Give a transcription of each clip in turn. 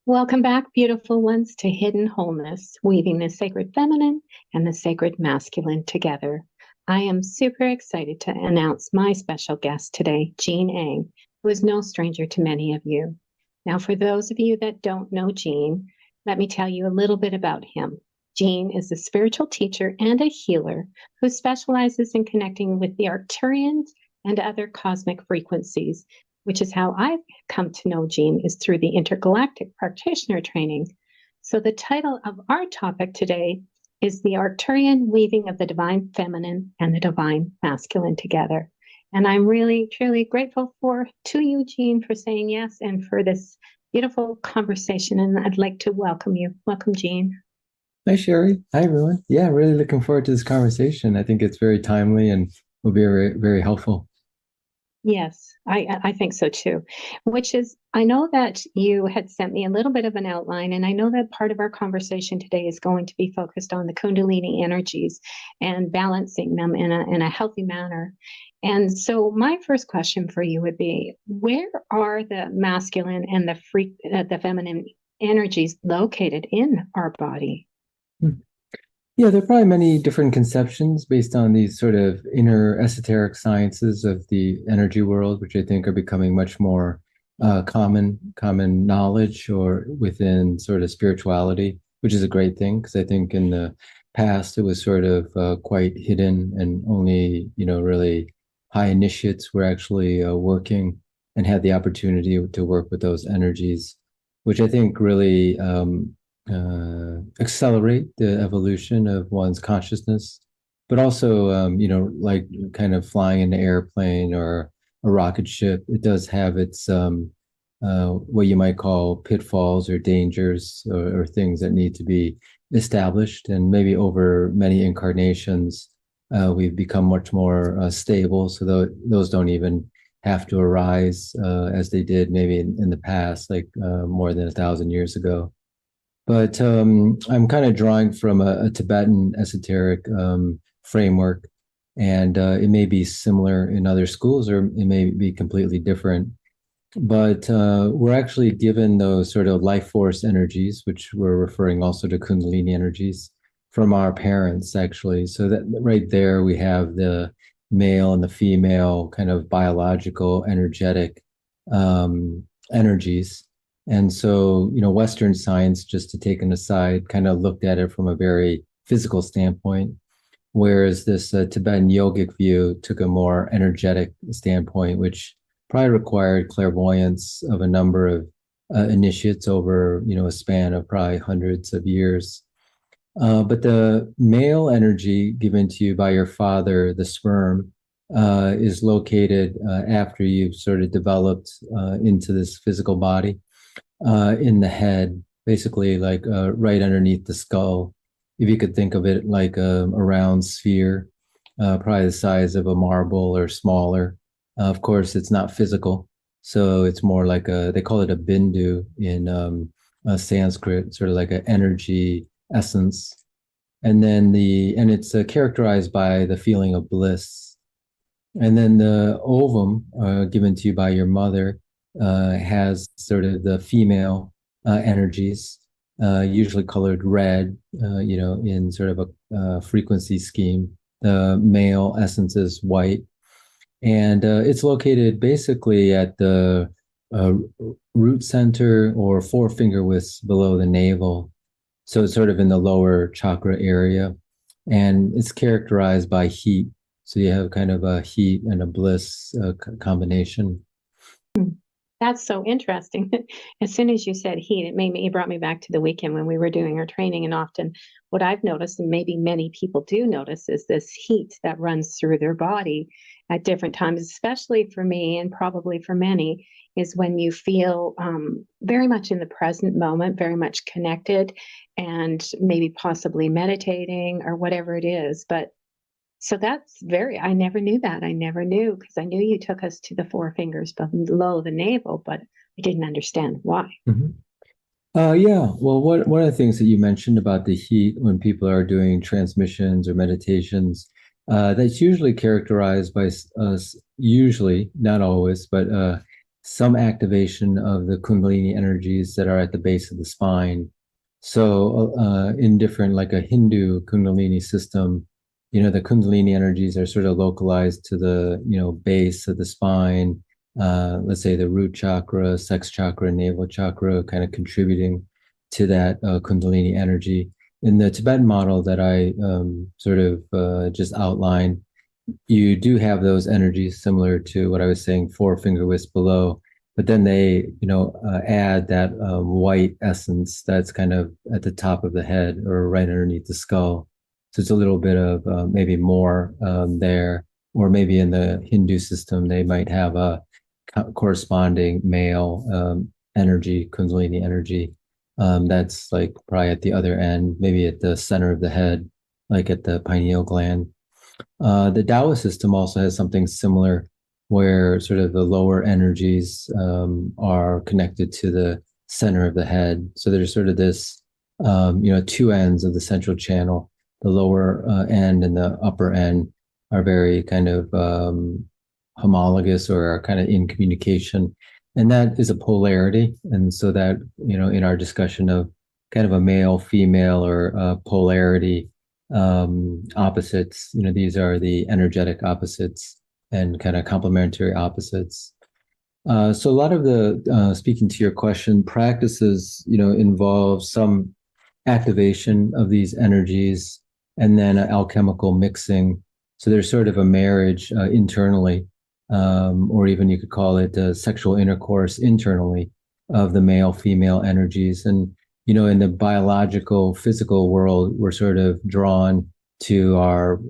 Welcome back, beautiful ones, to Hidden Wholeness, weaving the sacred feminine and the sacred masculine together. I am super excited to announce my special guest today, Jean Eng, who is no stranger to many of you. Now, for those of you that don't know Jean, let me tell you a little bit about him. Jean is a spiritual teacher and a healer who specializes in connecting with the Arcturians and other cosmic frequencies, which is how I've come to know Jean, is through the intergalactic practitioner training. So the title of our topic today is the Arcturian weaving of the divine feminine and the divine masculine together. And I'm really, truly grateful to you, Jean, for saying yes and for this beautiful conversation. And I'd like to welcome you. Welcome, Jean. Hi, Sherry. Hi, everyone. Yeah, really looking forward to this conversation. I think it's very timely and will be very, very helpful. Yes, I think so too. Which is, I know that you had sent me a little bit of an outline, and I know that part of our conversation today is going to be focused on the Kundalini energies and balancing them in a healthy manner. And so, my first question for you would be, where are the masculine and the feminine energies located in our body? Hmm. Yeah, there are probably many different conceptions based on these sort of inner esoteric sciences of the energy world, which I think are becoming much more common knowledge or within sort of spirituality, which is a great thing because I think in the past it was sort of quite hidden and only, really high initiates were actually working and had the opportunity to work with those energies, which I think really accelerate the evolution of one's consciousness, but also, like kind of flying an airplane or a rocket ship, it does have its what you might call pitfalls or dangers or things that need to be established. And maybe over many incarnations, we've become much more stable, so those don't even have to arise as they did maybe in the past, like more than 1,000 years ago. But I'm kind of drawing from a Tibetan esoteric framework, and it may be similar in other schools, or it may be completely different. But we're actually given those sort of life force energies, which we're referring also to Kundalini energies, from our parents, actually. So that right there, we have the male and the female kind of biological, energetic energies. And so, Western science, just to take an aside, kind of looked at it from a very physical standpoint, whereas this Tibetan yogic view took a more energetic standpoint, which probably required clairvoyance of a number of initiates over, a span of probably hundreds of years. But the male energy given to you by your father, the sperm, is located after you've sort of developed into this physical body in the head, basically like right underneath the skull. If you could think of it like a round sphere, probably the size of a marble or smaller. Of course, it's not physical, so it's more like they call it a bindu in Sanskrit, sort of like an energy essence. And it's characterized by the feeling of bliss. And then the ovum, given to you by your mother, has sort of the female energies, usually colored red, in sort of a frequency scheme. The male essence is white, and it's located basically at the uh, root center or forefinger widths below the navel. So it's sort of in the lower chakra area, and it's characterized by heat. So you have kind of a heat and a bliss combination. That's so interesting. As soon as you said heat, it brought me back to the weekend when we were doing our training. And often what I've noticed, and maybe many people do notice, is this heat that runs through their body at different times, especially for me and probably for many, is when you feel very much in the present moment, very much connected, and maybe possibly meditating or whatever it is. But so I never knew that. I never knew because I knew you took us to the four fingers below the navel, but I didn't understand why. Mhm. Yeah. Well, one of the things that you mentioned about the heat when people are doing transmissions or meditations, that's usually characterized by usually, not always, but some activation of the Kundalini energies that are at the base of the spine. So, in different, like a Hindu Kundalini system, the Kundalini energies are sort of localized to the, base of the spine. Let's say the root chakra, sex chakra, navel chakra, kind of contributing to that Kundalini energy. In the Tibetan model that I sort of just outlined, you do have those energies similar to what I was saying, four finger wisp below, but then they, add that white essence that's kind of at the top of the head or right underneath the skull. So it's a little bit of maybe more there, or maybe in the Hindu system, they might have a corresponding male energy, Kundalini energy. That's like probably at the other end, maybe at the center of the head, like at the pineal gland. The Taoist system also has something similar where sort of the lower energies are connected to the center of the head. So there's sort of this, two ends of the central channel. The lower end and the upper end are very kind of homologous or are kind of in communication. And that is a polarity. And so that, in our discussion of kind of a male, female, or polarity, opposites, these are the energetic opposites and kind of complementary opposites. So a lot of the, speaking to your question, practices, involve some activation of these energies and then alchemical mixing. So there's sort of a marriage internally, or even you could call it sexual intercourse internally of the male female energies. And in the biological, physical world, we're sort of drawn to our,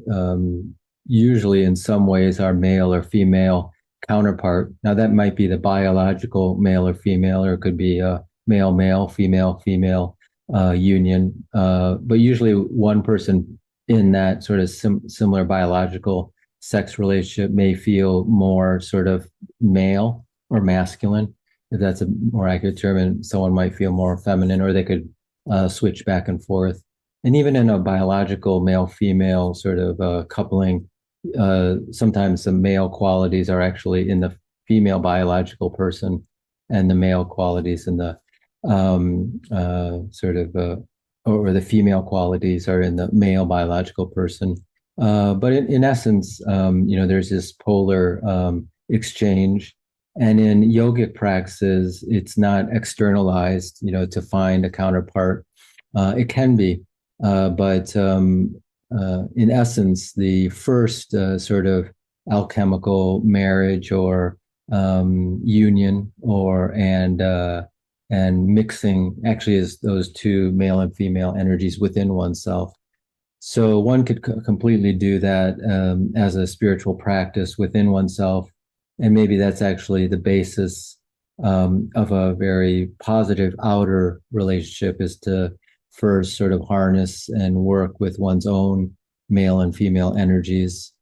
usually in some ways, our male or female counterpart. Now, that might be the biological male or female, or it could be a male, male, female, female union. But usually one person in that sort of similar biological sex relationship may feel more sort of male or masculine, if that's a more accurate term, and someone might feel more feminine, or they could switch back and forth. And even in a biological male-female sort of coupling, sometimes the male qualities are actually in the female biological person, and the male qualities in the or the female qualities are in the male biological person. But in essence, there's this polar exchange. And in yogic practices, it's not externalized, to find a counterpart. It can be, but in essence, the first sort of alchemical marriage or union and mixing actually is those two male and female energies within oneself. So one could completely do that as a spiritual practice within oneself. And maybe that's actually the basis of a very positive outer relationship, is to first sort of harness and work with one's own male and female energies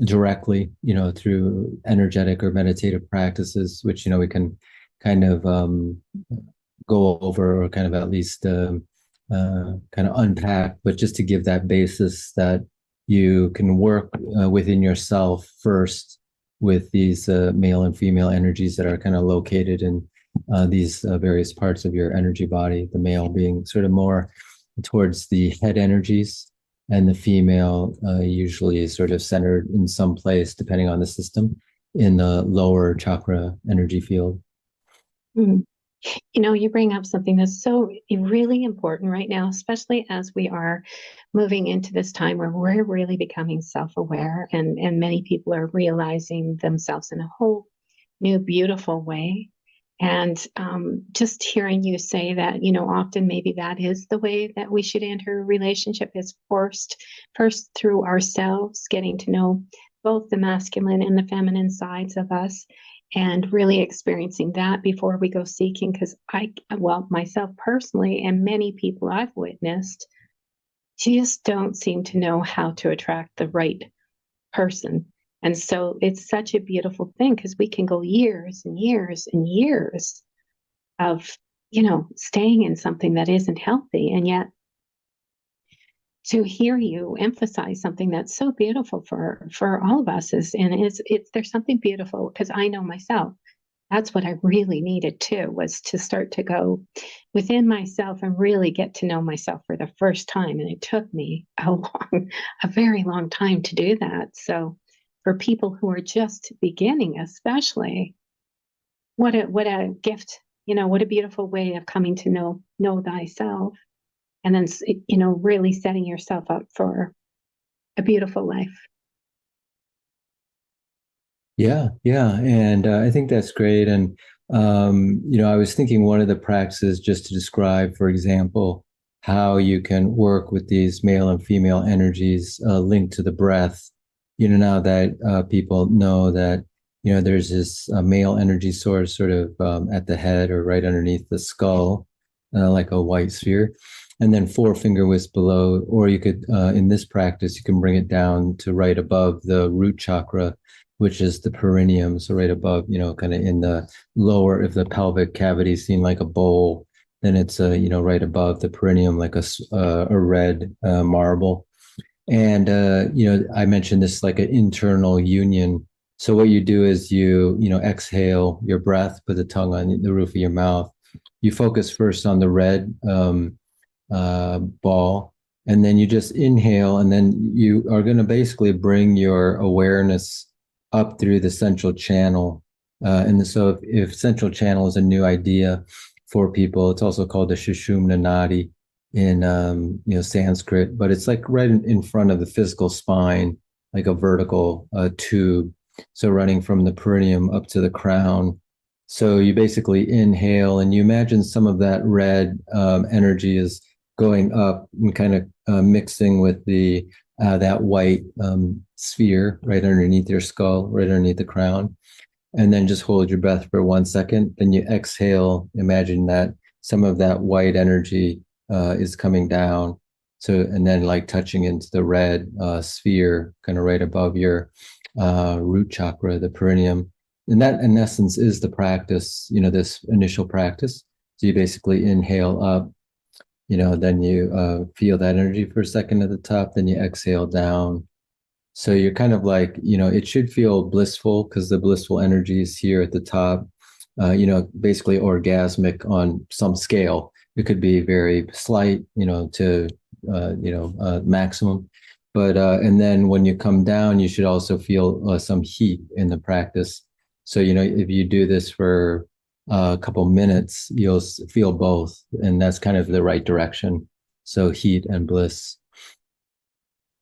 directly, through energetic or meditative practices, which, we can kind of go over, or kind of at least kind of unpack, but just to give that basis that you can work within yourself first with these male and female energies that are kind of located in these various parts of your energy body, the male being sort of more towards the head energies, and the female usually is sort of centered in some place, depending on the system, in the lower chakra energy field. Mm. You bring up something that's so really important right now, especially as we are moving into this time where we're really becoming self-aware, and many people are realizing themselves in a whole new, beautiful way. And just hearing you say that, often maybe that is the way that we should enter a relationship, is first through ourselves, getting to know both the masculine and the feminine sides of us, and really experiencing that before we go seeking. Because myself personally, and many people I've witnessed, just don't seem to know how to attract the right person. And so it's such a beautiful thing, because we can go years and years and years of, staying in something that isn't healthy. And yet to hear you emphasize something that's so beautiful for all of us there's something beautiful, because I know myself, that's what I really needed too, was to start to go within myself and really get to know myself for the first time. And it took me a very long time to do that. So for people who are just beginning, especially, what a gift, what a beautiful way of coming to know thyself. And then, really setting yourself up for a beautiful life. Yeah, yeah, and I think that's great. And I was thinking one of the practices, just to describe, for example, how you can work with these male and female energies linked to the breath. Now that people know that there's this male energy source sort of at the head or right underneath the skull, like a white sphere, and then four finger widths below. Or you could, in this practice, you can bring it down to right above the root chakra, which is the perineum. So right above, kind of in the lower, if the pelvic cavity is seen like a bowl, then it's, right above the perineum, like a red marble. And, I mentioned this like an internal union. So what you do is exhale your breath, put the tongue on the roof of your mouth. You focus first on the red ball, and then you just inhale, and then you are going to basically bring your awareness up through the central channel. And so if central channel is a new idea for people, it's also called the Sushumna Nadi in Sanskrit, but it's like right in front of the physical spine, like a vertical tube. So running from the perineum up to the crown. So you basically inhale, and you imagine some of that red energy is going up and kind of mixing with the that white sphere right underneath your skull, right underneath the crown. And then just hold your breath for 1 second. Then you exhale. Imagine that some of that white energy is coming down. So, and then like touching into the red sphere, kind of right above your root chakra, the perineum. And that, in essence, is the practice, this initial practice. So you basically inhale up, then you feel that energy for a second at the top, then you exhale down. So you're kind of like, it should feel blissful because the blissful energy is here at the top, basically orgasmic on some scale. It could be very slight, to, maximum. But, and then when you come down, you should also feel some heat in the practice. So, if you do this for a couple minutes, you'll feel both. And that's kind of the right direction. So heat and bliss.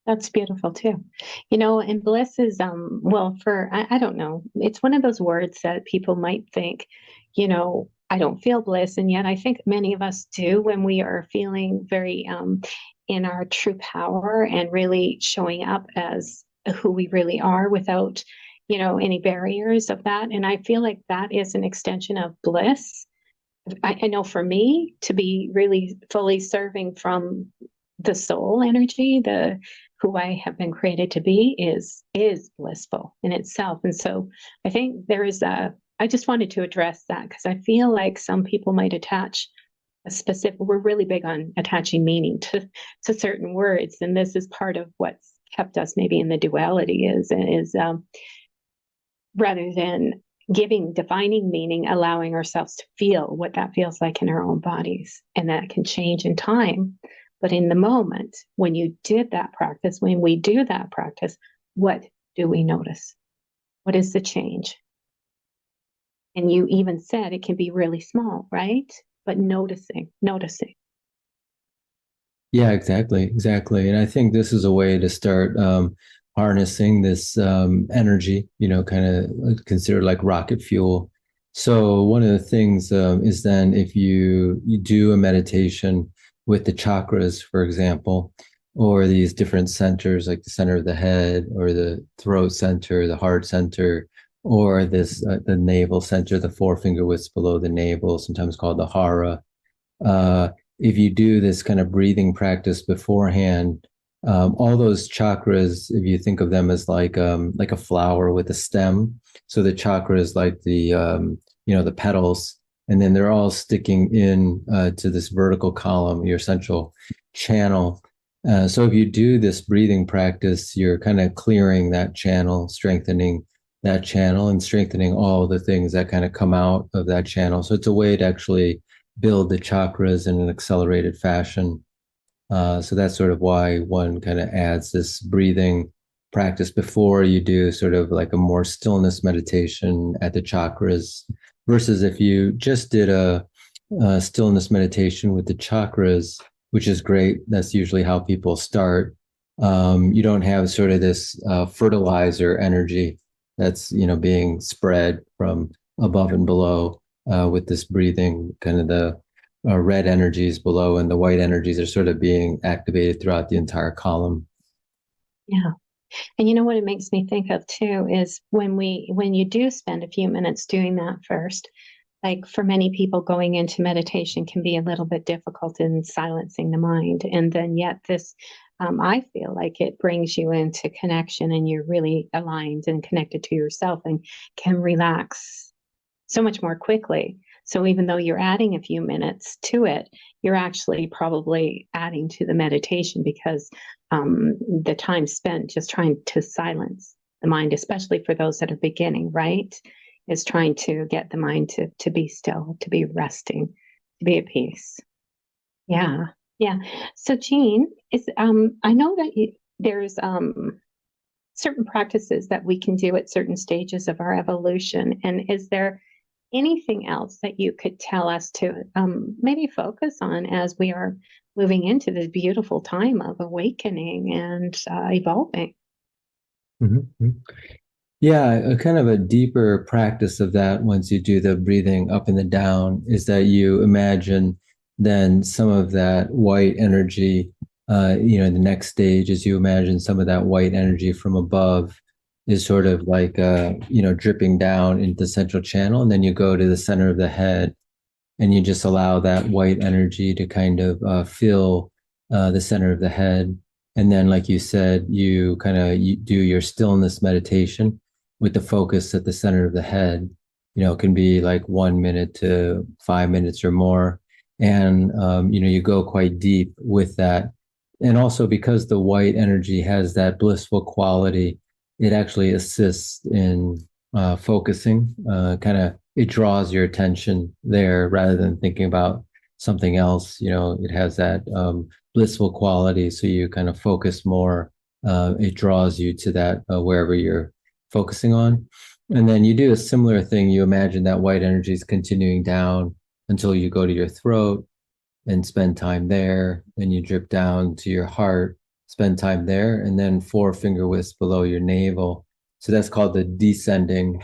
That's beautiful too. And bliss is, I don't know. It's one of those words that people might think, I don't feel bliss. And yet I think many of us do when we are feeling very in our true power and really showing up as who we really are without, any barriers of that. And I feel like that is an extension of bliss. I know for me to be really fully serving from the soul energy, the who I have been created to be is blissful in itself. And so I think I just wanted to address that because I feel like some people might attach we're really big on attaching meaning to certain words. And this is part of what's kept us maybe in the duality is rather than defining meaning, allowing ourselves to feel what that feels like in our own bodies. And that can change in time. But in the moment, when we do that practice, what do we notice? What is the change? And you even said it can be really small, right? But noticing. Yeah, exactly. And I think this is a way to start harnessing this energy, kind of considered like rocket fuel. So one of the things is then if you do a meditation with the chakras, for example, or these different centers, like the center of the head or the throat center, the heart center, or this the navel center, the four finger widths below the navel, sometimes called the hara. If you do this kind of breathing practice beforehand, all those chakras, if you think of them as like a flower with a stem, so the chakra is like the petals, and then they're all sticking in to this vertical column, your central channel. So if you do this breathing practice, you're kind of clearing that channel, strengthening that channel and strengthening all the things that kind of come out of that channel. So it's a way to actually build the chakras in an accelerated fashion. So that's sort of why one kind of adds this breathing practice before you do sort of like a more stillness meditation at the chakras, versus if you just did a stillness meditation with the chakras, which is great. That's usually how people start. You don't have sort of this fertilizer energy that's being spread from above and below with this breathing, kind of the red energies below and the white energies are sort of being activated throughout the entire column. Yeah. And you know what it makes me think of too is when you do spend a few minutes doing that first, like for many people going into meditation can be a little bit difficult in silencing the mind. And then yet this, I feel like it brings you into connection and you're really aligned and connected to yourself and can relax so much more quickly. So even though you're adding a few minutes to it, you're actually probably adding to the meditation because the time spent just trying to silence the mind, especially for those that are beginning, right? Is trying to get the mind to be still, to be resting, to be at peace. Yeah, yeah. So, Jean, is I know that there's certain practices that we can do at certain stages of our evolution, and is there anything else that you could tell us to maybe focus on as we are moving into this beautiful time of awakening and evolving? Mm-hmm. Yeah, a kind of a deeper practice of that once you do the breathing up and the down is that you imagine then some of that white energy, the next stage is you imagine some of that white energy from above is sort of like, dripping down into the central channel. And then you go to the center of the head and you just allow that white energy to kind of fill the center of the head. And then, like you said, you kind of you do your stillness meditation with the focus at the center of the head. It can be like 1 minute to 5 minutes or more. And, you go quite deep with that. And also because the white energy has that blissful quality, it actually assists in focusing, kind of it draws your attention there rather than thinking about something else. It has that blissful quality, so you kind of focus more. It draws you to that wherever you're focusing on. And then you do a similar thing. You imagine that white energy is continuing down until you go to your throat and spend time there. Then you drip down to your heart, spend time there, and then four finger widths below your navel. So that's called the descending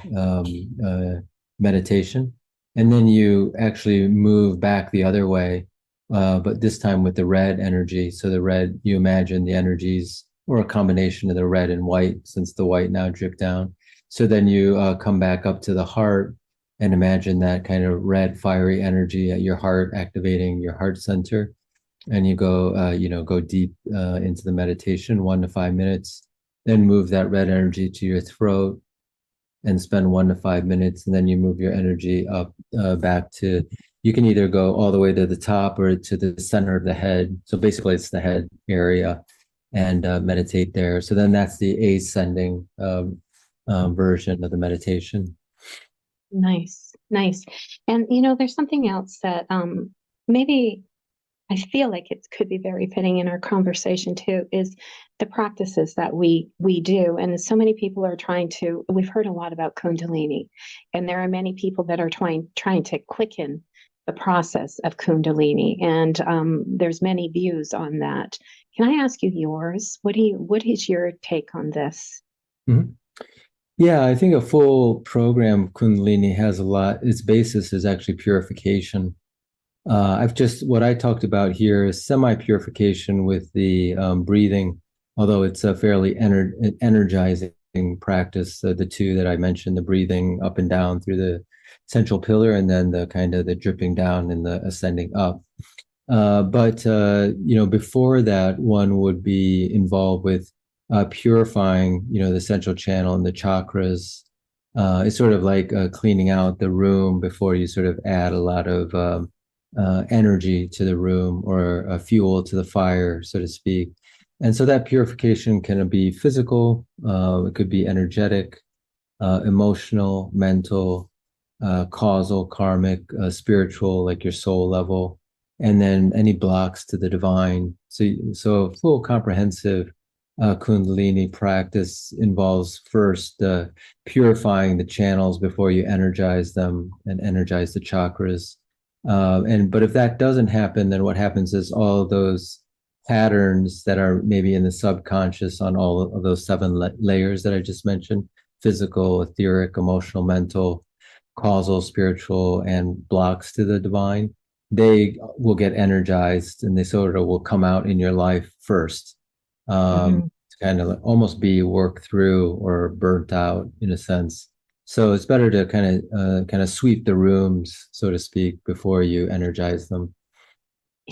meditation. And then you actually move back the other way, but this time with the red energy. So the red, you imagine the energies or a combination of the red and white, since the white now drip down. So then you come back up to the heart and imagine that kind of red fiery energy at your heart, activating your heart center. And you go deep into the meditation, 1 to 5 minutes, then move that red energy to your throat and spend 1 to 5 minutes. And then you move your energy up back to, you can either go all the way to the top or to the center of the head. So basically it's the head area, and meditate there. So then that's the ascending version of the meditation. Nice, nice. And there's something else that maybe I feel like it could be very fitting in our conversation too, is the practices that we do. And so many people are we've heard a lot about Kundalini, and there are many people that are trying to quicken the process of Kundalini. And there's many views on that. Can I ask you yours? What is your take on this? Mm-hmm. Yeah, I think a full program Kundalini has a lot. Its basis is actually purification. What I talked about here is semi-purification with the breathing, although it's a fairly energizing practice. The two that I mentioned, the breathing up and down through the central pillar, and then the kind of the dripping down and the ascending up. But before that, one would be involved with purifying, the central channel and the chakras. It's sort of like cleaning out the room before you sort of add a lot of energy to the room, or fuel to the fire, so to speak. And so that purification can be physical, it could be energetic, emotional, mental, causal, karmic, spiritual, like your soul level, and then any blocks to the divine. So a full comprehensive Kundalini practice involves first purifying the channels before you energize them and energize the chakras. But if that doesn't happen, then what happens is all of those patterns that are maybe in the subconscious on all of those seven layers that I just mentioned, physical, etheric, emotional, mental, causal, spiritual, and blocks to the divine, they will get energized and they sort of will come out in your life first. Mhm. To kind of almost be worked through or burnt out in a sense. So it's better to kind of sweep the rooms, so to speak, before you energize them.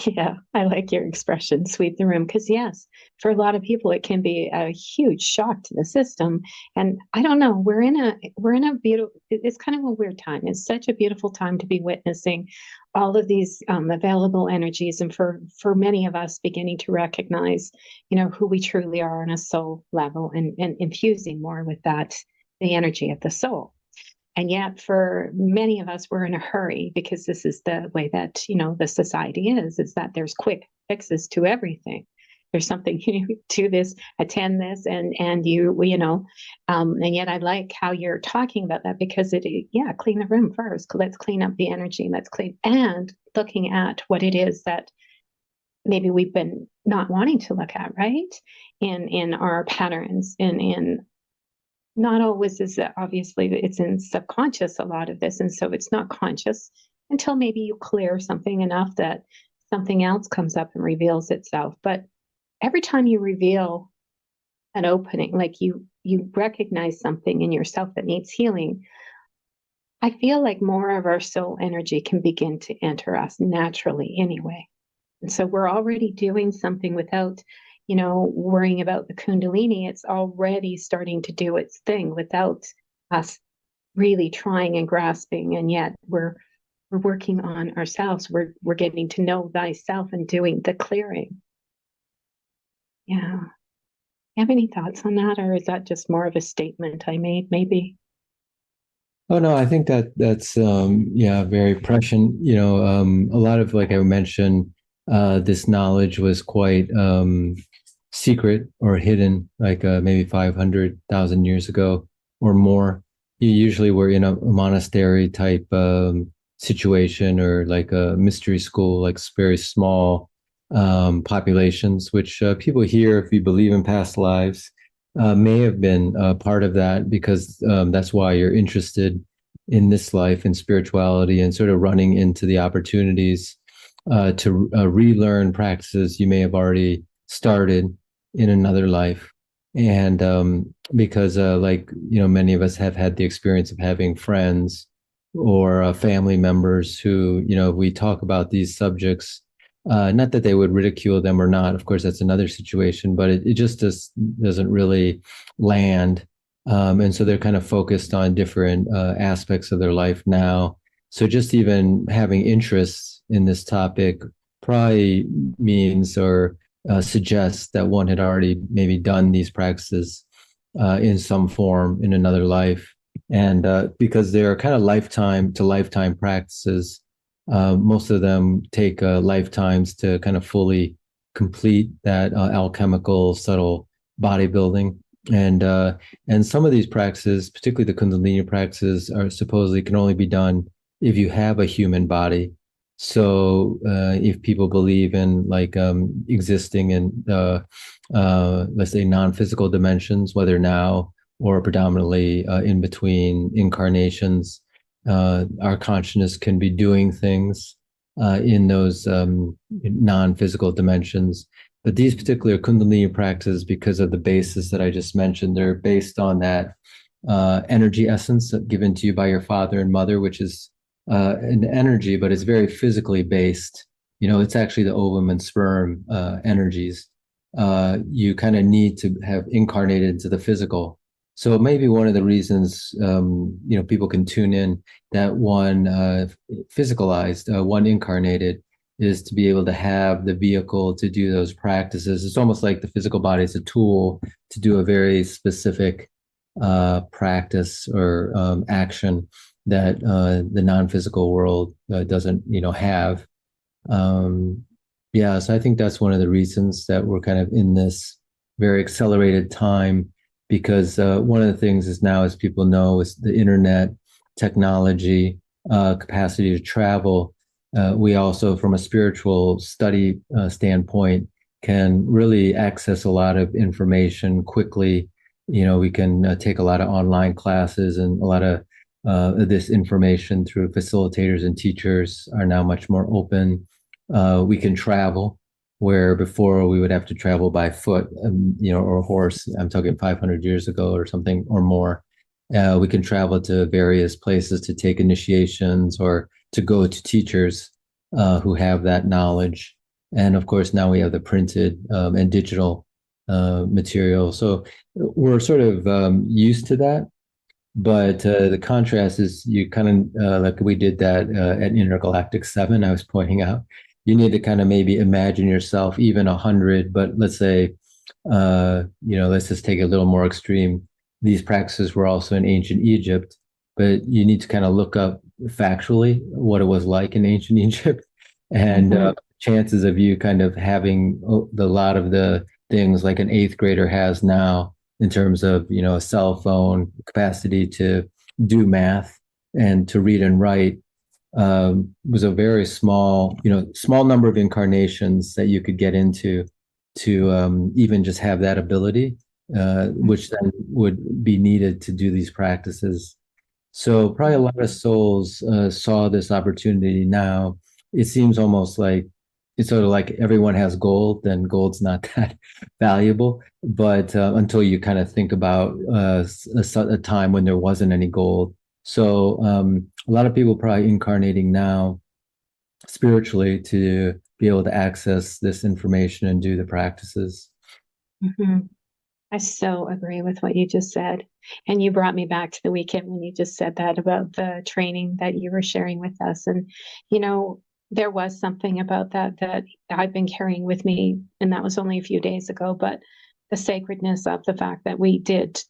Yeah, I like your expression, sweep the room, because yes, for a lot of people it can be a huge shock to the system. And I don't know, we're in a beautiful, it's kind of a weird time. It's such a beautiful time to be witnessing all of these available energies, and for many of us beginning to recognize, who we truly are on a soul level, and infusing more with that, the energy of the soul. And yet, for many of us, we're in a hurry because this is the way that, the society is that there's quick fixes to everything. There's something to this, attend this, and and yet I like how you're talking about that, because yeah, clean the room first. Let's clean up the energy. Let's clean, and looking at what it is that maybe we've been not wanting to look at, right? In our patterns, in not always is it, obviously it's in subconscious, a lot of this, and so it's not conscious until maybe you clear something enough that something else comes up and reveals itself. But every time you reveal an opening, like you recognize something in yourself that needs healing, I feel like more of our soul energy can begin to enter us naturally anyway. And so we're already doing something without, worrying about the Kundalini. It's already starting to do its thing without us really trying and grasping. And yet we're working on ourselves. We're getting to know thyself and doing the clearing. Yeah. You have any thoughts on that, or is that just more of a statement I made, maybe? Oh no, I think that's yeah, very prescient. A lot of, like I mentioned, this knowledge was quite secret or hidden, like maybe 500,000 years ago or more. You usually were in a monastery type situation, or like a mystery school, like very small populations, which people here, if you believe in past lives, may have been part of that, because that's why you're interested in this life and spirituality, and sort of running into the opportunities to relearn practices you may have already started in another life. And because, like, many of us have had the experience of having friends or family members who, we talk about these subjects, not that they would ridicule them or not. Of course, that's another situation, but it just doesn't really land. And so they're kind of focused on different aspects of their life now. So just even having interests in this topic probably means, or suggests, that one had already maybe done these practices in some form in another life. And because they are kind of lifetime to lifetime practices, most of them take lifetimes to kind of fully complete that alchemical, subtle bodybuilding. And some of these practices, particularly the Kundalini practices, are supposedly can only be done if you have a human body. So if people believe in, like, existing in let's say non-physical dimensions, whether now or predominantly in between incarnations, our consciousness can be doing things in those non-physical dimensions. But these particular Kundalini practices, because of the basis that I just mentioned, they're based on that energy essence given to you by your father and mother, which is an energy, but it's very physically based. It's actually the ovum and sperm energies. You kind of need to have incarnated into the physical. So it may be one of the reasons, people can tune in, that one physicalized, one incarnated, is to be able to have the vehicle to do those practices. It's almost like the physical body is a tool to do a very specific practice or action that the non-physical world doesn't, have. Um, yeah, so I think that's one of the reasons that we're kind of in this very accelerated time, because one of the things is now, as people know, is the internet, technology, capacity to travel. We also, from a spiritual study standpoint, can really access a lot of information quickly. We can take a lot of online classes, and a lot of this information through facilitators and teachers are now much more open. We can travel where before we would have to travel by foot, or a horse. I'm talking 500 years ago or something or more. We can travel to various places to take initiations or to go to teachers who have that knowledge. And of course, now we have the printed and digital material. So we're sort of used to that. But the contrast is you kind of like we did that at Intergalactic 7, I was pointing out. You need to kind of maybe imagine yourself even 100, but let's say, let's just take it a little more extreme. These practices were also in ancient Egypt, but you need to kind of look up factually what it was like in ancient Egypt. And chances of you kind of having a lot of the things like an eighth grader has now in terms of, a cell phone, capacity to do math and to read and write, was a very small number of incarnations that you could get into to even just have that ability, which then would be needed to do these practices. So probably a lot of souls saw this opportunity now. It seems almost like it's sort of like everyone has gold, then gold's not that valuable. But until you kind of think about a time when there wasn't any gold. So a lot of people probably incarnating now spiritually to be able to access this information and do the practices. I so agree with what you just said. And you brought me back to the weekend when you just said that about the training that you were sharing with us. And, there was something about that I've been carrying with me, and that was only a few days ago, but the sacredness of the fact that we did,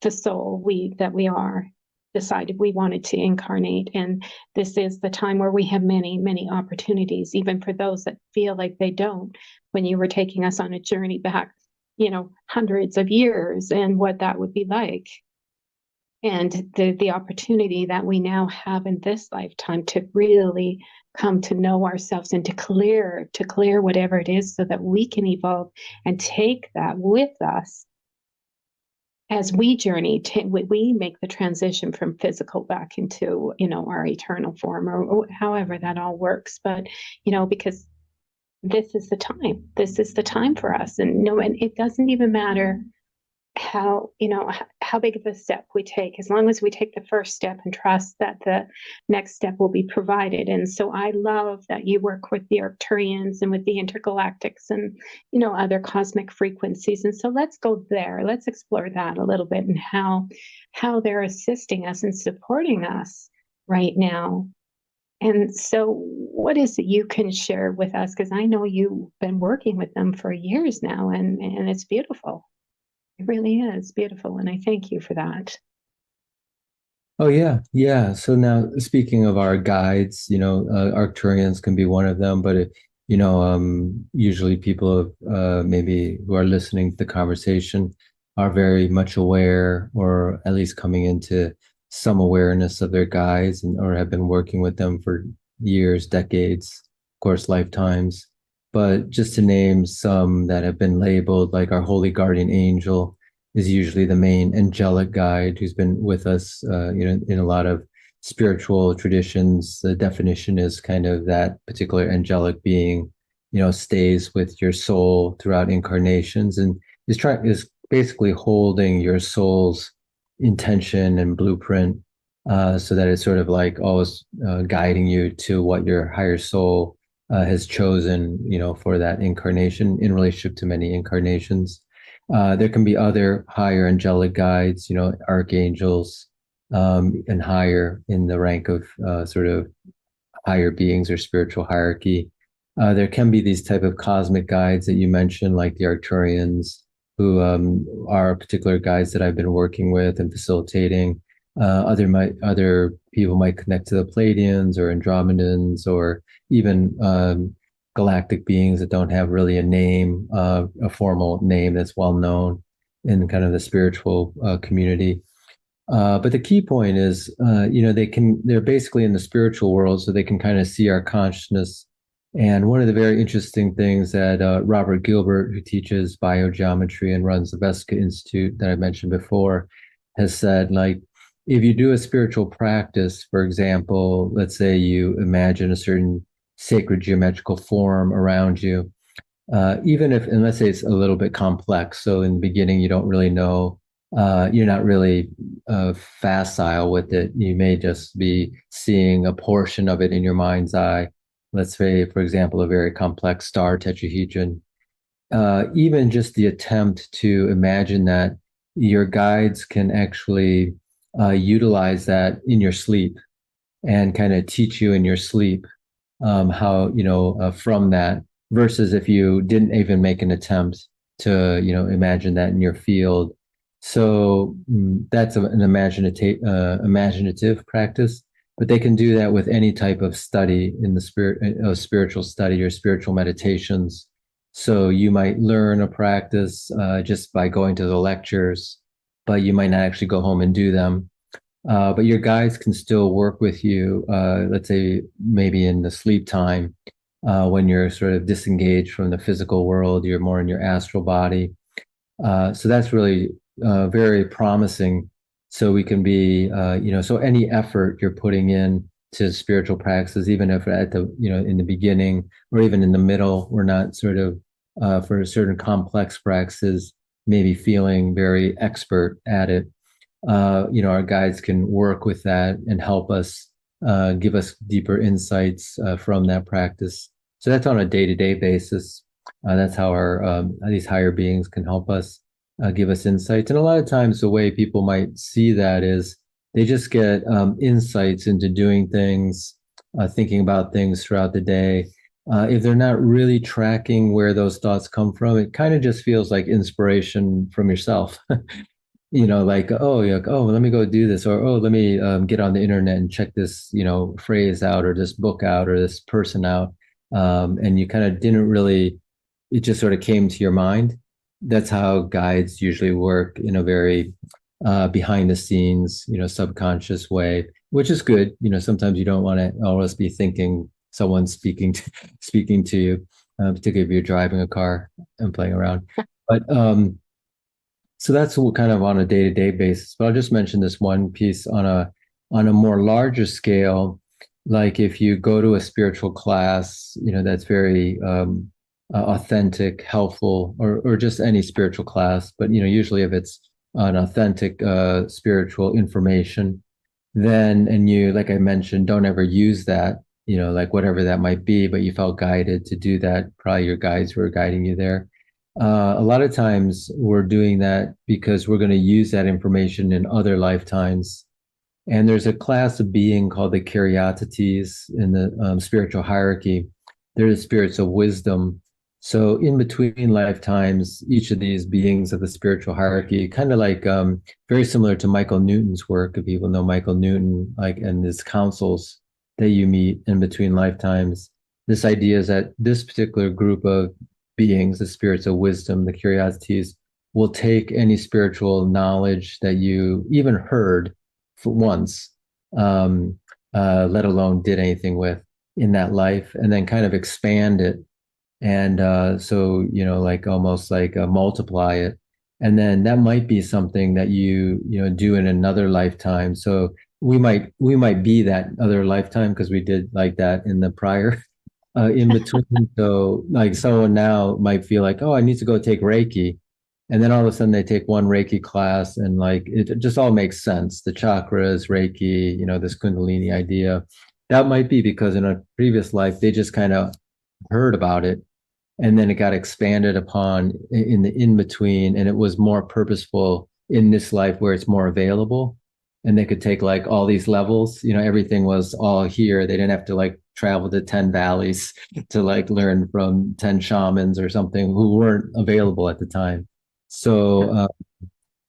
the soul that we are, decided we wanted to incarnate. And this is the time where we have many, many opportunities, even for those that feel like they don't. When you were taking us on a journey back, hundreds of years and what that would be like. And the opportunity that we now have in this lifetime to really come to know ourselves and to clear whatever it is so that we can evolve and take that with us as we journey we make the transition from physical back into our eternal form, or however that all works. But because this is the time for us, and it doesn't even matter how big of a step we take, as long as we take the first step and trust that the next step will be provided. And so I love that you work with the Arcturians and with the intergalactics and other cosmic frequencies. And so let's go there, let's explore that a little bit, and how they're assisting us and supporting us right now. And so what is it you can share with us? Because I know you've been working with them for years now, and it's beautiful. It really is beautiful, and I thank you for that. Oh yeah, yeah. So now speaking of our guides, Arcturians can be one of them, but usually people maybe who are listening to the conversation are very much aware, or at least coming into some awareness of their guides, or have been working with them for years, decades, of course, lifetimes. But just to name some that have been labeled, like our holy guardian angel is usually the main angelic guide who's been with us, in a lot of spiritual traditions. The definition is kind of that particular angelic being, stays with your soul throughout incarnations and is basically holding your soul's intention and blueprint, so that it's sort of like always guiding you to what your higher soul has chosen, for that incarnation in relationship to many incarnations. There can be other higher angelic guides, archangels, and higher in the rank of sort of higher beings or spiritual hierarchy. There can be these type of cosmic guides that you mentioned, like the Arcturians, who are particular guides that I've been working with and facilitating. Other people might connect to the Pleiadians or Andromedans or even galactic beings that don't have really a name, a formal name that's well known in kind of the spiritual community. But the key point is, they're basically in the spiritual world, so they can kind of see our consciousness. And one of the very interesting things that Robert Gilbert, who teaches biogeometry and runs the Vesica Institute that I mentioned before, has said, like, if you do a spiritual practice, for example, let's say you imagine a certain sacred geometrical form around you, even if, and let's say it's a little bit complex. So in the beginning, you don't really know, you're not really facile with it. You may just be seeing a portion of it in your mind's eye. Let's say, for example, a very complex star tetrahedron. Even just the attempt to imagine that, your guides can actually utilize that in your sleep and kind of teach you in your sleep how, from that, versus if you didn't even make an attempt to, imagine that in your field. So that's an imaginative practice, but they can do that with any type of study in the spiritual study or spiritual meditations. So you might learn a practice just by going to the lectures, but you might not actually go home and do them. But your guides can still work with you, let's say maybe in the sleep time, when you're sort of disengaged from the physical world, you're more in your astral body. So that's really very promising. So we can be, so any effort you're putting in to spiritual practices, even if at the, in the beginning or even in the middle, we're not sort of, for certain complex practices, maybe feeling very expert at it. Our guides can work with that and help us, give us deeper insights from that practice. So that's on a day-to-day basis. That's how these higher beings can help us, give us insights. And a lot of times, the way people might see that is they just get insights into doing things, thinking about things throughout the day. If they're not really tracking where those thoughts come from, it kind of just feels like inspiration from yourself. Like, oh, you're like, oh, let me go do this, or oh, let me get on the internet and check this, phrase out, or this book out, or this person out, and you kind of didn't really, it just sort of came to your mind. That's how guides usually work, in a very behind the scenes, subconscious way, which is good. Sometimes you don't want to always be thinking someone's speaking to you, particularly if you're driving a car and playing around. But so that's kind of on a day-to-day basis. But I'll just mention this one piece on a more larger scale. Like if you go to a spiritual class, that's very authentic, helpful, or just any spiritual class. But usually if it's an authentic spiritual information, then, and you, like I mentioned, don't ever use that, like whatever that might be, but you felt guided to do that. Probably your guides were guiding you there. A lot of times we're doing that because we're going to use that information in other lifetimes. And there's a class of being called the Caryatides in the spiritual hierarchy. They're the spirits of wisdom. So in between lifetimes, each of these beings of the spiritual hierarchy, kind of like very similar to Michael Newton's work, if people know Michael Newton, like, and his councils that you meet in between lifetimes. This idea is that this particular group of beings, the spirits of wisdom, the Caryatides, will take any spiritual knowledge that you even heard for once, let alone did anything with in that life, and then kind of expand it. And so, like almost like multiply it. And then that might be something that you do in another lifetime. So we might be that other lifetime because we did like that in the prior in between. So like someone now might feel like, oh, I need to go take Reiki. And then all of a sudden they take one Reiki class and like it just all makes sense. The chakras, Reiki, this Kundalini idea. That might be because in a previous life they just kind of heard about it and then it got expanded upon in the in between, and it was more purposeful in this life where it's more available. And they could take like all these levels, everything was all here. They didn't have to like travel to 10 valleys to like learn from 10 shamans or something who weren't available at the time. So,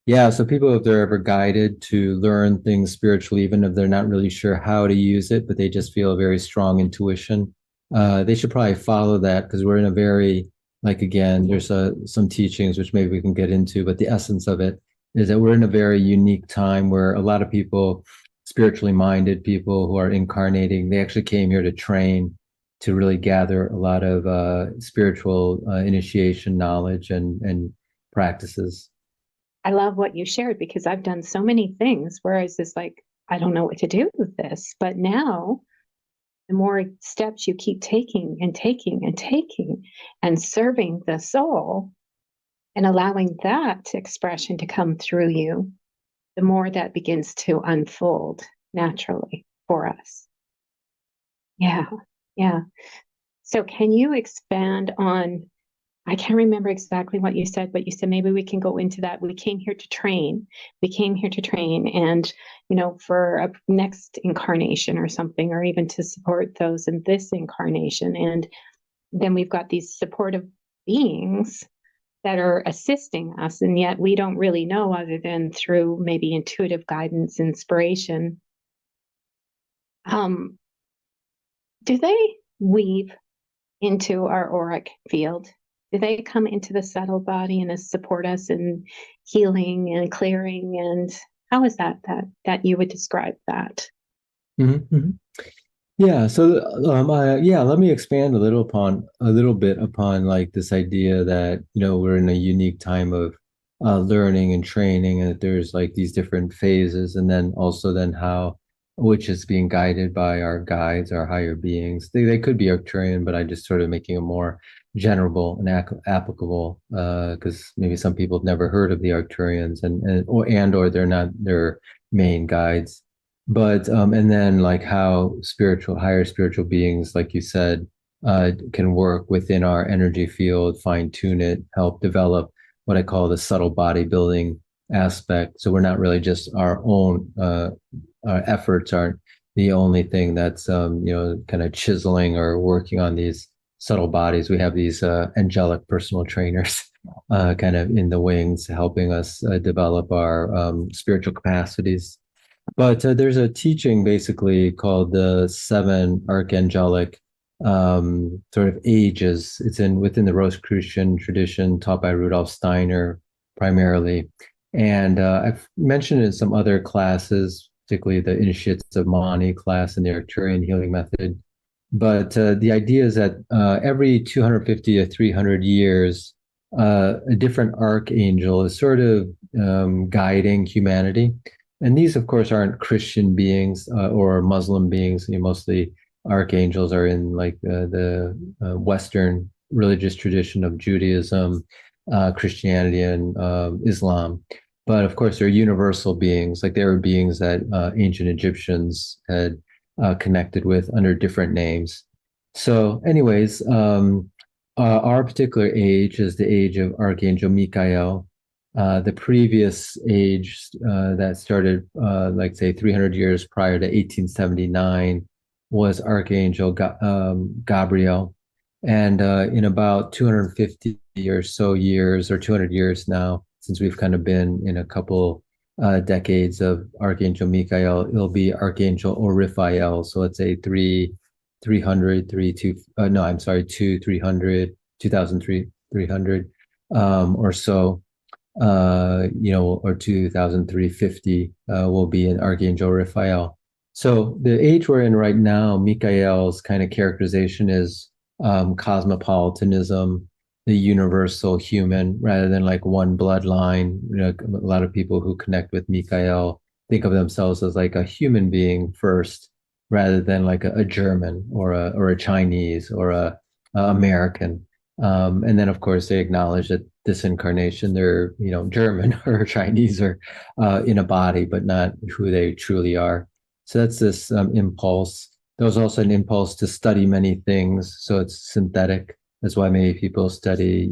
yeah, so people, if they're ever guided to learn things spiritually, even if they're not really sure how to use it, but they just feel a very strong intuition, they should probably follow that because we're in a very, like, again, there's some teachings which maybe we can get into, but the essence of it is that we're in a very unique time where a lot of people, spiritually minded people who are incarnating, they actually came here to train, to really gather a lot of spiritual initiation knowledge and practices. I love what you shared because I've done so many things where it's just like, I don't know what to do with this. But now, the more steps you keep taking and taking and taking and serving the soul and allowing that expression to come through you, the more that begins to unfold naturally for us. Yeah. Yeah. So, can you expand on? I can't remember exactly what you said, but you said maybe we can go into that. We came here to train. We came here to train, and for a next incarnation or something, or even to support those in this incarnation. And then we've got these supportive beings that are assisting us, and yet we don't really know other than through maybe intuitive guidance, inspiration. Um, do they weave into our auric field? Do they come into the subtle body and support us in healing and clearing? And how is that you would describe that? Mm-hmm. Yeah, so yeah, let me expand a little bit upon like this idea that we're in a unique time of learning and training, and that there's like these different phases, and then also then how which is being guided by our guides, our higher beings. They could be Arcturian, but I just sort of making it more general and applicable because maybe some people have never heard of the Arcturians and or they're not their main guides. But and then like how higher spiritual beings, like you said, can work within our energy field, fine tune it, help develop what I call the subtle bodybuilding aspect. So we're not really just our efforts aren't the only thing that's kind of chiseling or working on these subtle bodies. We have these angelic personal trainers kind of in the wings, helping us develop our spiritual capacities. But there's a teaching basically called the seven archangelic sort of ages. It's in within the Rosicrucian tradition, taught by Rudolf Steiner primarily. And I've mentioned in some other classes, particularly the Initiates of Mani class and the Arcturian healing method. But the idea is that every 250 to 300 years, a different archangel is sort of guiding humanity. And these, of course, aren't Christian beings or Muslim beings. Mostly archangels are in like the Western religious tradition of Judaism, Christianity, and Islam. But of course, they're universal beings. Like they were beings that ancient Egyptians had connected with under different names. So, anyways, our particular age is the age of Archangel Michael. The previous age that started, like say, 300 years prior to 1879 was Archangel Gabriel. And in about 250 or so years, or 200 years now, since we've kind of been in a couple decades of Archangel Michael, it'll be Archangel Oriphael. So let's say 300, 300, 300 or so. Or 2350 will be an Archangel Raphael. So the age we're in right now, Michael's kind of characterization is cosmopolitanism, the universal human, rather than like one bloodline. A lot of people who connect with Michael think of themselves as like a human being first, rather than like a German or a Chinese or a American. And then, of course, they acknowledge that this incarnation, they're, German or Chinese or in a body, but not who they truly are. So that's this impulse. There was also an impulse to study many things. So it's synthetic. That's why many people study,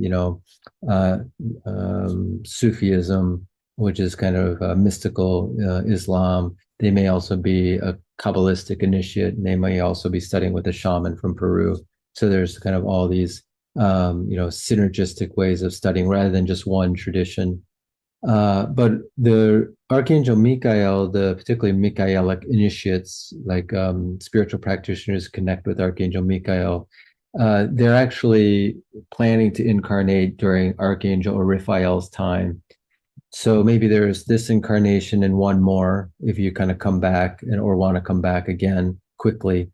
Sufism, which is kind of mystical Islam. They may also be a Kabbalistic initiate, and they may also be studying with a shaman from Peru. So there's kind of all these synergistic ways of studying rather than just one tradition. But the Archangel Michael, the particularly Michaelic initiates, like spiritual practitioners connect with Archangel Michael. They're actually planning to incarnate during Archangel Raphael's time. So maybe there's this incarnation and one more if you kind of come back or want to come back again quickly.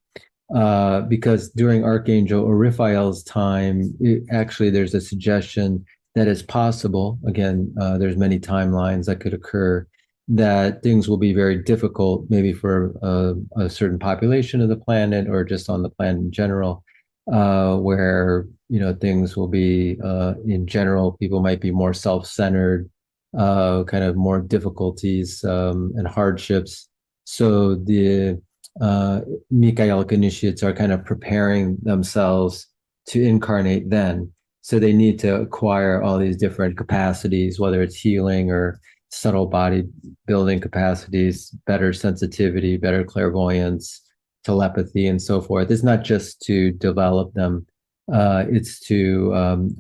Because during Archangel Raphael's time, actually there's a suggestion that it's possible, again, there's many timelines that could occur, that things will be very difficult, maybe for a certain population of the planet or just on the planet in general, where, things will be, in general, people might be more self-centered, kind of more difficulties and hardships. So the Michaelic initiates are kind of preparing themselves to incarnate then. So they need to acquire all these different capacities, whether it's healing or subtle body building capacities, better sensitivity, better clairvoyance, telepathy, and so forth. It's not just to develop them. It's to,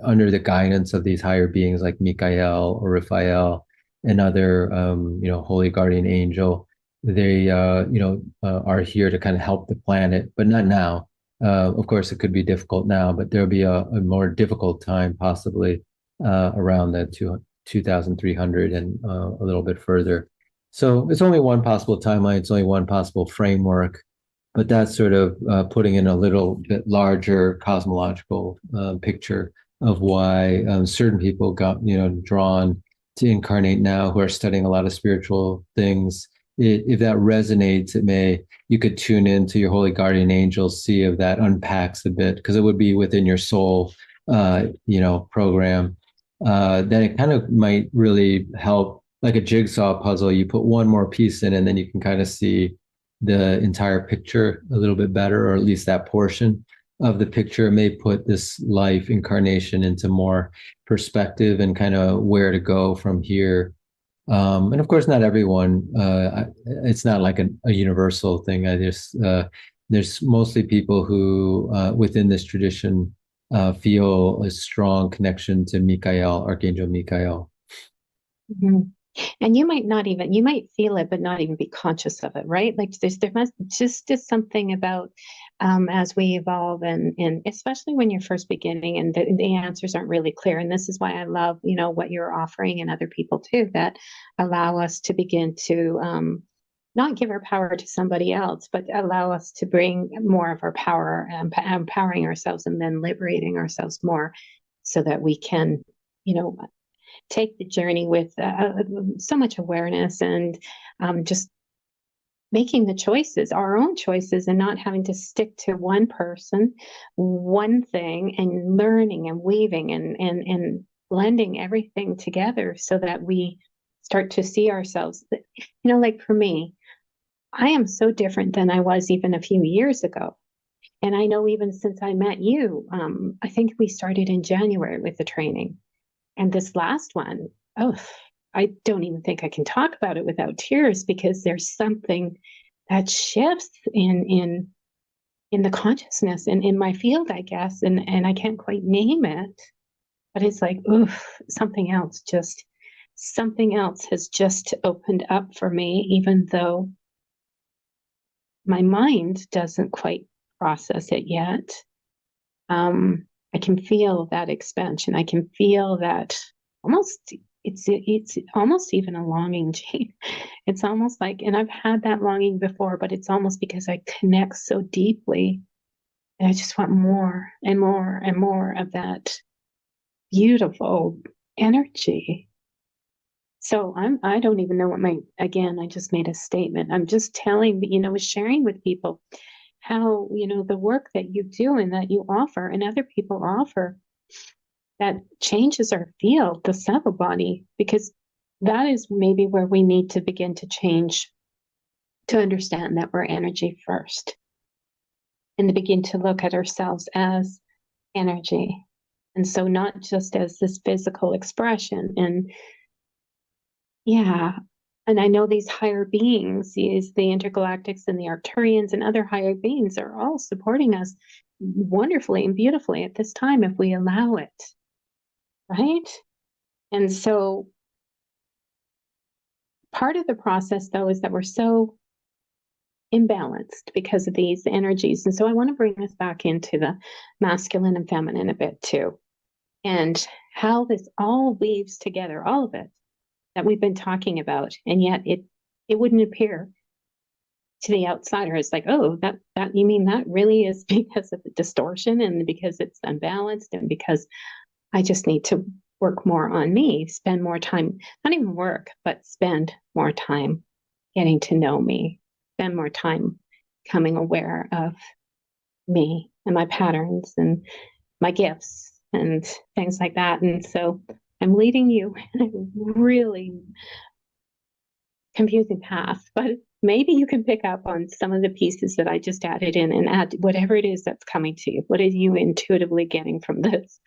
under the guidance of these higher beings like Michael or Raphael and other, holy guardian angel, they, are here to kind of help the planet, but not now. Of course, it could be difficult now, but there'll be a more difficult time possibly around that 2,300 and a little bit further. So it's only one possible timeline. It's only one possible framework, but that's sort of putting in a little bit larger cosmological picture of why certain people got, drawn to incarnate now who are studying a lot of spiritual things. If that resonates, you could tune into your holy guardian angel, see if that unpacks a bit, because it would be within your soul, program. Then it kind of might really help, like a jigsaw puzzle. You put one more piece in, and then you can kind of see the entire picture a little bit better, or at least that portion of the picture. It may put this life incarnation into more perspective and kind of where to go from here. And of course, not everyone, it's not like a universal thing. There's mostly people who, within this tradition, feel a strong connection to Michael, Archangel Michael. Mhm. And you might feel it, but not even be conscious of it, right? Like there must just something about as we evolve and especially when you're first beginning and the answers aren't really clear. And this is why I love, what you're offering and other people too, that allow us to begin to not give our power to somebody else, but allow us to bring more of our power, empowering ourselves and then liberating ourselves more so that we can, take the journey with so much awareness and just making the choices, our own choices, and not having to stick to one person, one thing, and learning and weaving and blending everything together so that we start to see ourselves. Like for me, I am so different than I was even a few years ago. And I know even since I met you, I think we started in January with the training. And this last one, I don't even think I can talk about it without tears because there's something that shifts in the consciousness and in my field, I guess, and I can't quite name it, but it's like, something else has just opened up for me, even though my mind doesn't quite process it yet. I can feel that expansion. I can feel that almost it's almost even a longing, Jane. It's almost like, and I've had that longing before, but it's almost because I connect so deeply and I just want more and more and more of that beautiful energy. So I don't even know again, I just made a statement. I'm just telling, sharing with people how, the work that you do and that you offer and other people offer that changes our field, the subtle body, because that is maybe where we need to begin to change to understand that we're energy first and to begin to look at ourselves as energy. And so not just as this physical expression. And yeah, and I know these higher beings, these the intergalactics and the Arcturians and other higher beings are all supporting us wonderfully and beautifully at this time if we allow it, right? And so part of the process, though, is that we're so imbalanced because of these energies. And so I want to bring us back into the masculine and feminine a bit too, and how this all weaves together, all of it that we've been talking about, and yet it wouldn't appear to the outsider. It's like, oh, that you mean that really is because of the distortion and because it's unbalanced and because I just need to work more on me, spend more time, not even work, but spend more time getting to know me, spend more time becoming aware of me and my patterns and my gifts and things like that. And so I'm leading you in a really confusing path, but maybe you can pick up on some of the pieces that I just added in and add whatever it is that's coming to you. What are you intuitively getting from this?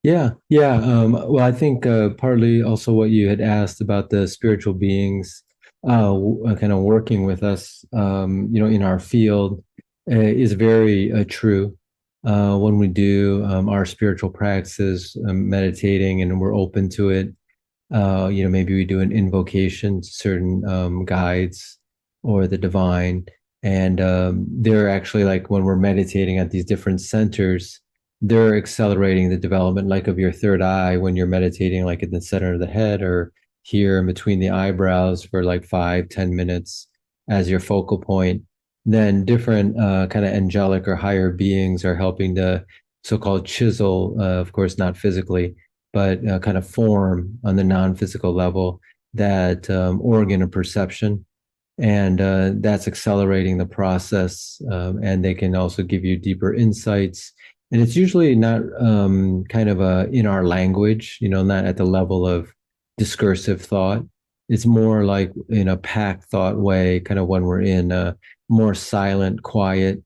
Yeah. Well, I think partly also what you had asked about the spiritual beings kind of working with us, in our field is very true. When we do our spiritual practices, meditating, and we're open to it, maybe we do an invocation to certain guides or the divine, and they're actually like when we're meditating at these different centers, they're accelerating the development like of your third eye when you're meditating like in the center of the head or here in between the eyebrows for like 5-10 minutes as your focal point. Then different kind of angelic or higher beings are helping to so-called chisel, of course not physically, but kind of form on the non-physical level that organ of perception, and that's accelerating the process, and they can also give you deeper insights, and it's usually not kind of in our language, not at the level of discursive thought. It's more like in a packed thought way, kind of when we're in a more silent, quiet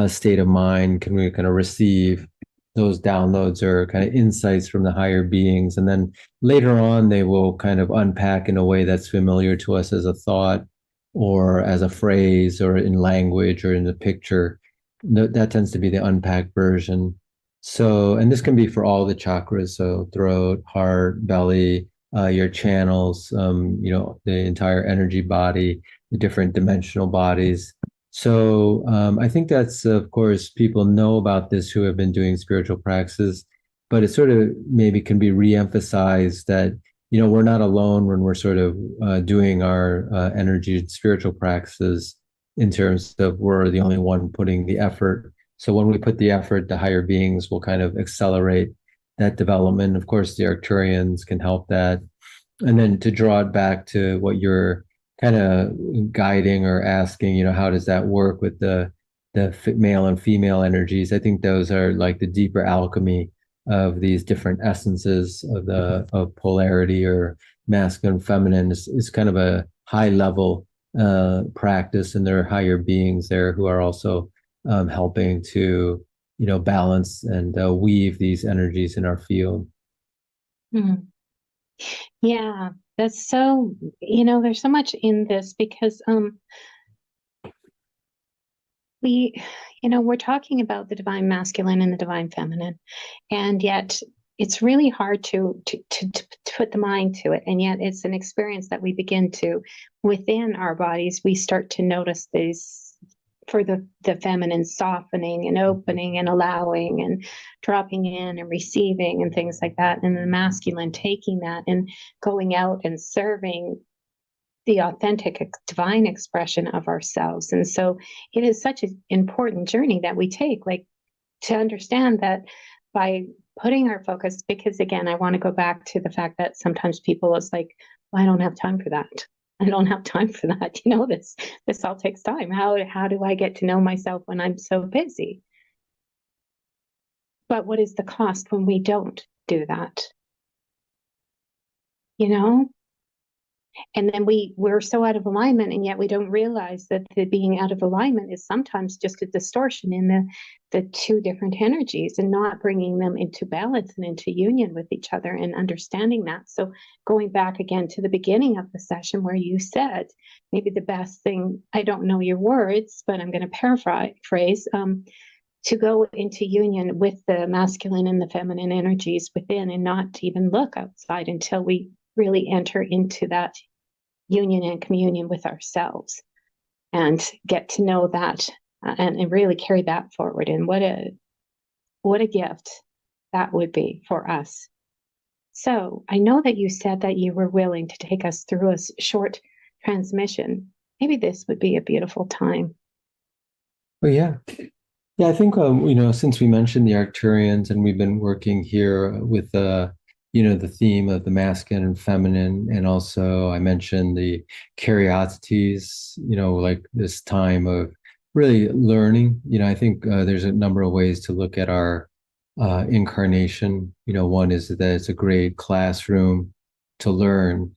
state of mind, can we kind of receive those downloads or kind of insights from the higher beings. And then later on, they will kind of unpack in a way that's familiar to us as a thought or as a phrase or in language or in the picture. That tends to be the unpacked version. So, and this can be for all the chakras, so throat, heart, belly, your channels, the entire energy body, the different dimensional bodies. So I think that's, of course, people know about this who have been doing spiritual practices, but it sort of maybe can be re-emphasized that, we're not alone when we're sort of doing our energy and spiritual practices in terms of we're the only one putting the effort. So when we put the effort, the higher beings will kind of accelerate that development. Of course, the Arcturians can help that. And then to draw it back to what you're kind of guiding or asking, how does that work with the male and female energies? I think those are like the deeper alchemy of these different essences of polarity or masculine, feminine is kind of a high level practice, and there are higher beings there who are also helping to balance and weave these energies in our field. Hmm. Yeah, that's so, there's so much in this because we, we're talking about the divine masculine and the divine feminine, and yet it's really hard to put the mind to it. And yet it's an experience that we begin to, within our bodies, we start to notice these for the feminine softening and opening and allowing and dropping in and receiving and things like that. And the masculine taking that and going out and serving the authentic divine expression of ourselves. And so it is such an important journey that we take, like to understand that by putting our focus, because again, I want to go back to the fact that sometimes people is like, well, I don't have time for that. I don't have time for that. This all takes time. How do I get to know myself when I'm so busy? But what is the cost when we don't do that? And then we're so out of alignment, and yet we don't realize that the being out of alignment is sometimes just a distortion in the two different energies and not bringing them into balance and into union with each other and understanding that. So going back again to the beginning of the session where you said maybe the best thing, I don't know your words, but I'm going to paraphrase, to go into union with the masculine and the feminine energies within and not even look outside until we really enter into that union and communion with ourselves and get to know that and really carry that forward. And what a gift that would be for us. So I know that you said that you were willing to take us through a short transmission. Maybe this would be a beautiful time. Oh yeah. Yeah, I think since we mentioned the Arcturians and we've been working here with the theme of the masculine and feminine, and also I mentioned the curiosities, like this time of really learning. I think there's a number of ways to look at our incarnation. One is that it's a great classroom to learn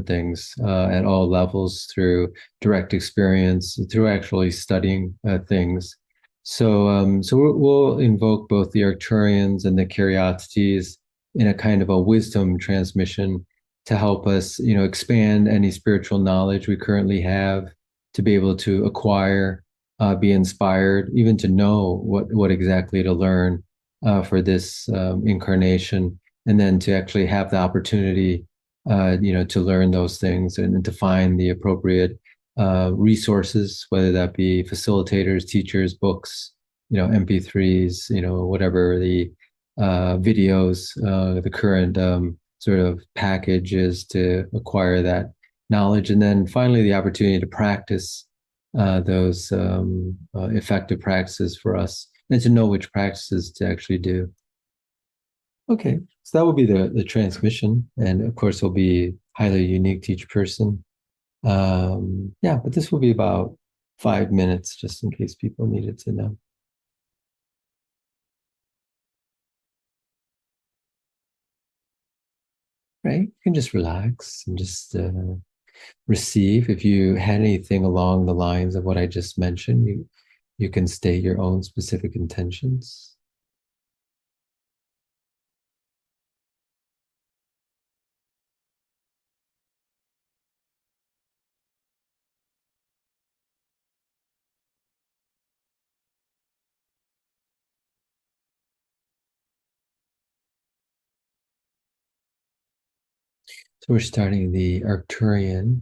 things at all levels through direct experience, through actually studying things. So we'll invoke both the Arcturians and the Curiosities in a kind of a wisdom transmission to help us, expand any spiritual knowledge we currently have, to be able to acquire, be inspired, even to know what exactly to learn for this incarnation, and then to actually have the opportunity, to learn those things and to find the appropriate resources, whether that be facilitators, teachers, books, MP3s, whatever the videos, the current sort of package is to acquire that knowledge. And then finally, the opportunity to practice those effective practices for us and to know which practices to actually do. Okay, so that will be the transmission. And of course, it'll be highly unique to each person. Yeah, but this will be about 5 minutes, just in case people needed to know. Right? You can just relax and just receive. If you had anything along the lines of what I just mentioned, you can state your own specific intentions. So we're starting the Arcturian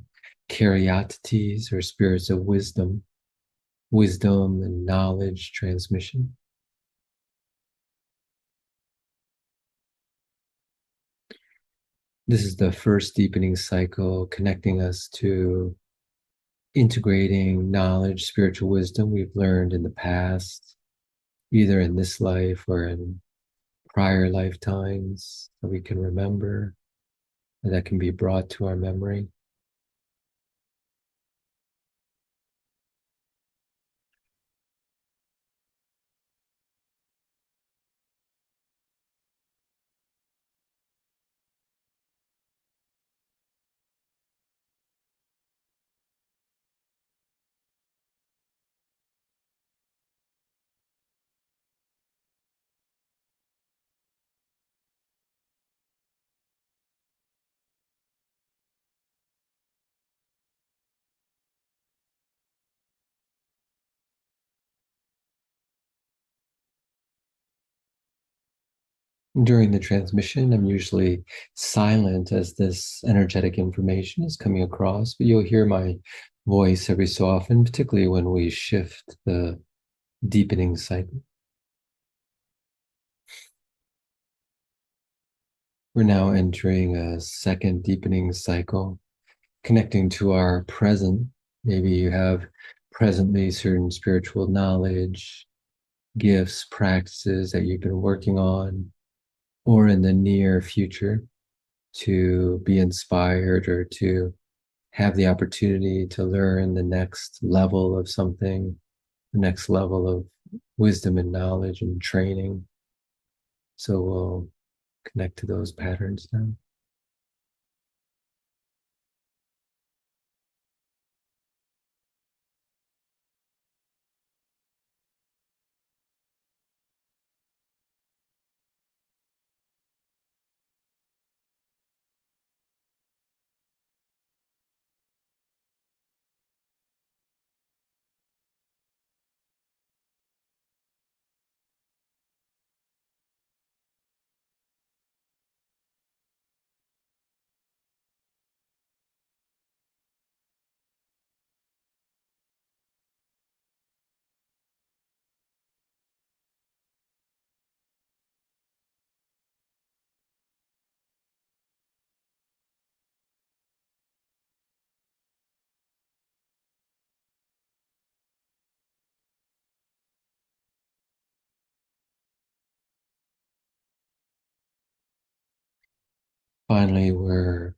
Caryatides, or spirits of wisdom, wisdom and knowledge transmission. This is the first deepening cycle, connecting us to integrating knowledge, spiritual wisdom we've learned in the past, either in this life or in prior lifetimes that we can remember, that can be brought to our memory. During the transmission, I'm usually silent as this energetic information is coming across, but you'll hear my voice every so often, particularly when we shift the deepening cycle. We're now entering a second deepening cycle, connecting to our present. Maybe you have presently certain spiritual knowledge, gifts, practices that you've been working on, or in the near future to be inspired or to have the opportunity to learn the next level of something, the next level of wisdom and knowledge and training. So we'll connect to those patterns now. Finally, we're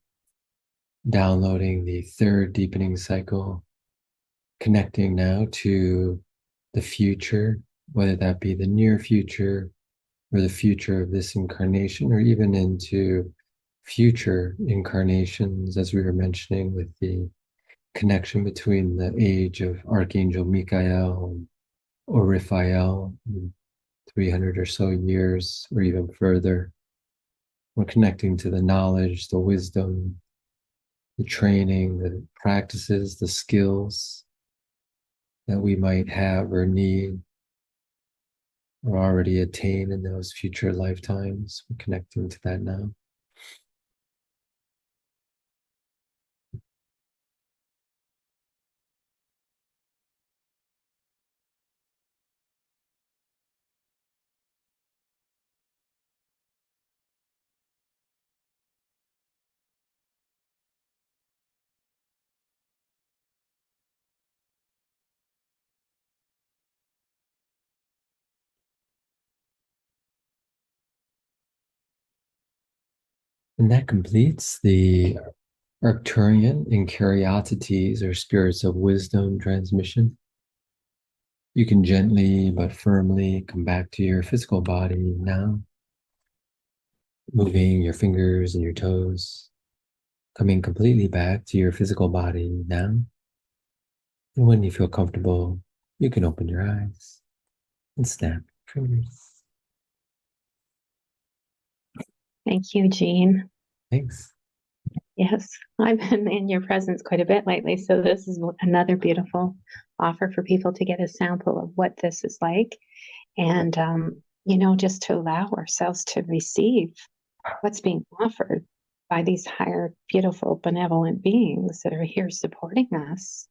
downloading the third deepening cycle, connecting now to the future, whether that be the near future or the future of this incarnation, or even into future incarnations, as we were mentioning with the connection between the age of Archangel Michael or Raphael, 300 or so years, or even further. We're connecting to the knowledge, the wisdom, the training, the practices, the skills that we might have or need or already attain in those future lifetimes. We're connecting to that now. And that completes the Arcturian Incariotities, or spirits of wisdom transmission. You can gently but firmly come back to your physical body now, moving your fingers and your toes, coming completely back to your physical body now. And when you feel comfortable, you can open your eyes and snap your fingers. Thank you, Jean. Thanks. Yes, I've been in your presence quite a bit lately, so this is another beautiful offer for people to get a sample of what this is like, and just to allow ourselves to receive what's being offered by these higher, beautiful, benevolent beings that are here supporting us.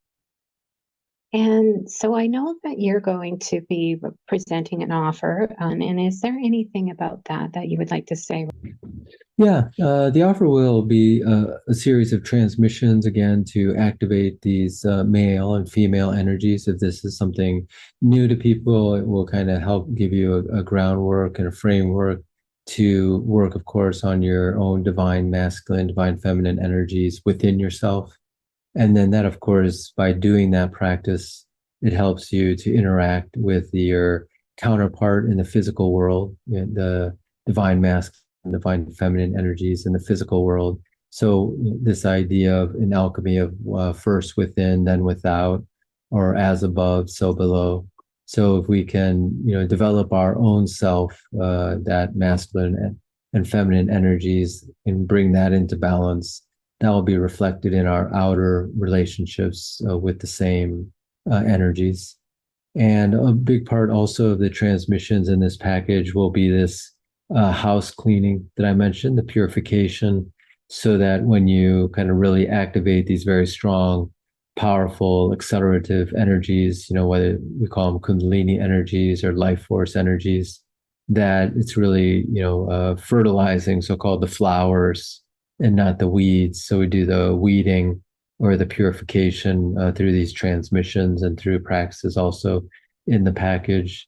And so I know that you're going to be presenting an offer, and is there anything about that you would like to say? Yeah, the offer will be a series of transmissions, again, to activate these male and female energies. If this is something new to people, it will kind of help give you a groundwork and a framework to work, of course, on your own divine masculine, divine feminine energies within yourself. And then that, of course, by doing that practice, it helps you to interact with your counterpart in the physical world, the divine masculine, divine feminine energies in the physical world. So this idea of an alchemy of first within, then without, or as above, so below. So if we can, develop our own self, that masculine and feminine energies, and bring that into balance, that will be reflected in our outer relationships with the same energies. And a big part also of the transmissions in this package will be this house cleaning that I mentioned, the purification, so that when you kind of really activate these very strong, powerful, accelerative energies, whether we call them Kundalini energies or life force energies, that it's really, fertilizing, so-called the flowers and not the weeds. So we do the weeding or the purification through these transmissions and through practices also in the package.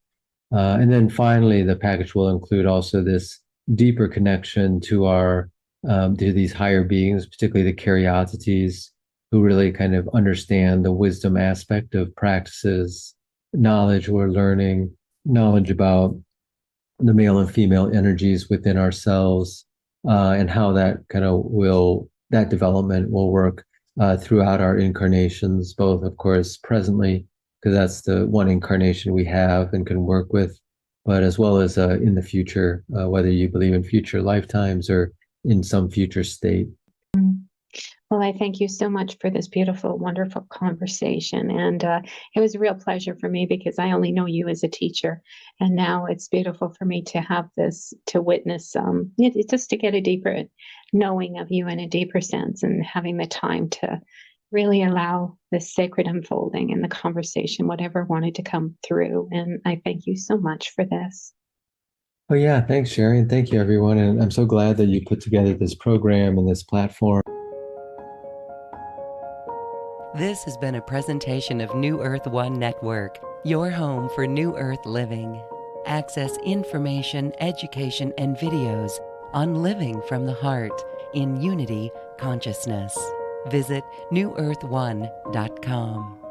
And then finally, the package will include also this deeper connection to to these higher beings, particularly the Caryatides, who really kind of understand the wisdom aspect of practices, knowledge we're learning, knowledge about the male and female energies within ourselves, and how that development will work throughout our incarnations, both, of course, presently, because that's the one incarnation we have and can work with, but as well as in the future, whether you believe in future lifetimes or in some future state. Well, I thank you so much for this beautiful, wonderful conversation. And it was a real pleasure for me because I only know you as a teacher. And now it's beautiful for me to have this, to witness, just to get a deeper knowing of you in a deeper sense, and having the time to really allow this sacred unfolding and the conversation, whatever wanted to come through. And I thank you so much for this. Oh, yeah. Thanks, Sherry. And thank you, everyone. And I'm so glad that you put together this program and this platform. This has been a presentation of New Earth One Network, your home for New Earth living. Access information, education, and videos on living from the heart in unity consciousness. Visit newearth1.com.